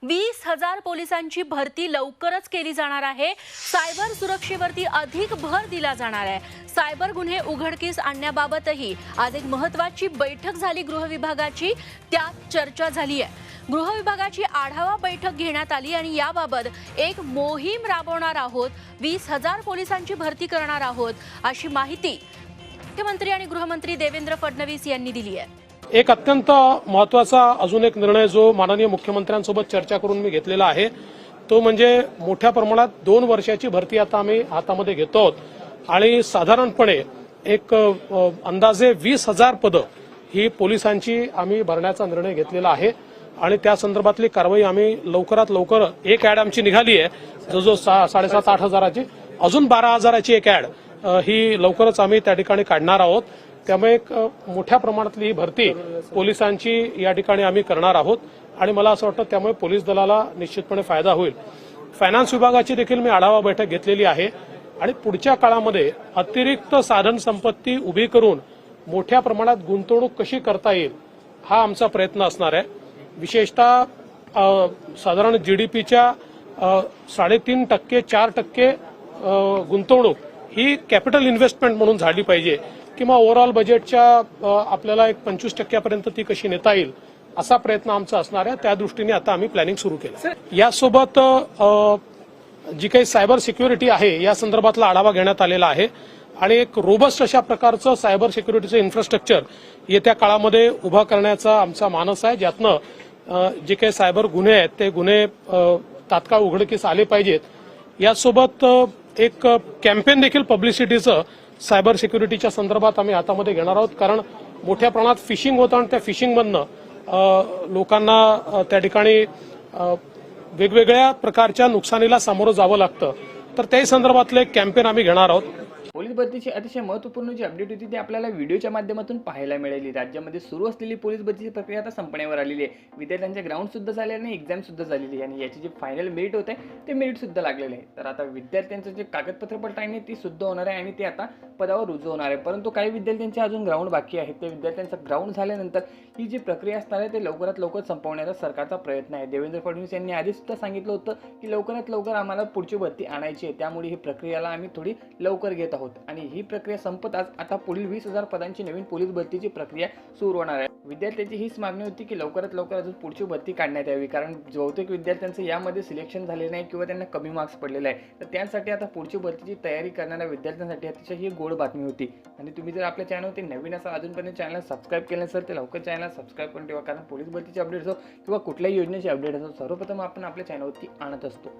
20,000 पोलिसांची भरती लवकरच केली जाणार आहे। सायबर सुरक्षेवरती अधिक भर दिला जाणार आहे। सायबर गुन्हे उघडकीस आणण्याबाबतही आज एक महत्त्वाची बैठक झाली गृह विभागाची, त्यात चर्चा झाली आहे। गृह विभागाची आढावा बैठक घेण्यात आली आणि याबाबत एक मोहीम राबवणार आहोत। 20,000 पोलिसांची भरती करणार आहोत अशी माहिती मुख्यमंत्री आणि गृहमंत्री देवेंद्र फडणवीस यांनी दिली आहे। एक अत्यंत महत्त्वाचा अजून एक निर्णय जो माननीय मुख्यमंत्र्यांसोबत चर्चा करून मी घेतलेला आहे तो म्हणजे मोठ्या प्रमाणात 2 वर्षाची भरती आता आम्ही हातामध्ये घेतो आहोत आणि साधारणपणे एक अंदाजे 20,000 पदं ही पोलिसांची आम्ही भरण्याचा निर्णय घेतलेला आहे आणि त्या संदर्भातली कारवाई आम्ही लवकरात लवकर एक ॲड आमची निघाली आहे जो 7,500-8 हजाराची, अजून 12,000ची एक ॲड ही लवकरच आम्ही त्या ठिकाणी काढणार आहोत। त्यामुळे एक मोठ्या प्रमाणातली ही भरती पोलिसांची या ठिकाणी आम्ही करणार आहोत आणि मला असं वाटतं त्यामुळे पोलीस दलाला निश्चितपणे फायदा होईल। फायनान्स विभागाची देखील मी आढावा बैठक घेतलेली आहे आणि पुढच्या काळामध्ये अतिरिक्त साधन संपत्ती उभी करून मोठ्या प्रमाणात गुंतवणूक कशी करता येईल हा आमचा प्रयत्न असणार आहे। विशेषतः साधारण जीडीपीच्या 3.5% 4% गुंतवणूक ही कॅपिटल इन्व्हेस्टमेंट म्हणून झाली पाहिजे किंवा ओव्हरऑल बजेटच्या आपल्याला एक 25% पर्यंत ती कशी नेता येईल असा प्रयत्न आमचा असणार आहे। त्या दृष्टीने आता आम्ही प्लॅनिंग सुरू केलं। यासोबत जी काही सायबर सिक्युरिटी आहे या संदर्भातला आढावा घेण्यात आलेला आहे आणि एक रोबस्ट अशा प्रकारचं सायबर सिक्युरिटीचं इन्फ्रास्ट्रक्चर येत्या काळामध्ये उभा करण्याचा आमचा मानस आहे, ज्यातनं जे काही सायबर गुन्हे आहेत ते गुन्हे तात्काळ उघडकीस आले पाहिजेत। यासोबत एक कॅम्पेन देखील पब्लिसिटीचं सायबर सिक्युरिटीच्या संदर्भात आम्ही हातामध्ये घेणार आहोत, कारण मोठ्या प्रमाणात फिशिंग होतं आणि त्या फिशिंगमधनं लोकांना त्या ठिकाणी वेगवेगळ्या प्रकारच्या नुकसानीला सामोरं जावं लागतं, तर त्याही संदर्भातलं एक कॅम्पेन आम्ही घेणार आहोत। पोलीस भरतीची अतिशय महत्त्वपूर्ण जी अपडेट होती ती आपल्याला व्हिडिओच्या माध्यमातून पाहायला मिळाली। राज्यामध्ये सुरू असलेली पोलीस भरतीची प्रक्रिया आता संपण्यावर आलेली आहे। विद्यार्थ्यांचे ग्राउंड सुद्धा झाले आणि एक्झाम सुद्धा झालेली आहे आणि याची जी फायनल मेरिट होते ते मेरिट सुद्धा लागलेले आहे। तर आता विद्यार्थ्यांचं जे कागदपत्र पडताळणी ती सुद्धा होणार आहे आणि ते आता पदावर रुजू होणार आहे। परंतु काही विद्यार्थ्यांचे अजून ग्राउंड बाकी आहे, ते विद्यार्थ्यांचं ग्राउंड झाल्यानंतर ही जी प्रक्रिया असणार आहे ते लवकरात लवकर संपवण्याचा सरकारचा प्रयत्न आहे। देवेंद्र फडणवीस यांनी आधी सुद्धा सांगितलं होतं की लवकरात लवकर आम्हाला पुढची भरती आणायची आहे, त्यामुळे ही प्रक्रियाला आम्ही थोडी लवकर घेत आहोत आणि ही प्रक्रिया संपत आता पुढील 20,000 पदांची नवीन पोलीस भरतीची प्रक्रिया सुरू होणार आहे। विद्यार्थ्यांची हीच मागणी होती की लवकरात लवकर अजून पुढची भरती काढण्यात यावी, कारण बहुतेक विद्यार्थ्यांचं यामध्ये सिलेक्शन झाले नाही किंवा त्यांना कमी मार्क्स पडलेले आहे। तर त्यासाठी आता पुढची भरतीची तयारी करणाऱ्या विद्यार्थ्यांसाठी अतिशय ही गोड बातमी होती। आणि तुम्ही जर आपल्या चॅनलवरती नवीन असाल, अजूनपर्यंत चॅनल सबस्क्राईब केलं नसेल तर लवकर चॅनल सबस्क्राईब करून ठेवा, कारण पोलीस भरतीचे अपडेट असो किंवा कुठल्याही योजनेचे अपडेट असो सर्वप्रथम आपण आपल्या चॅनलवरती आणत असतो।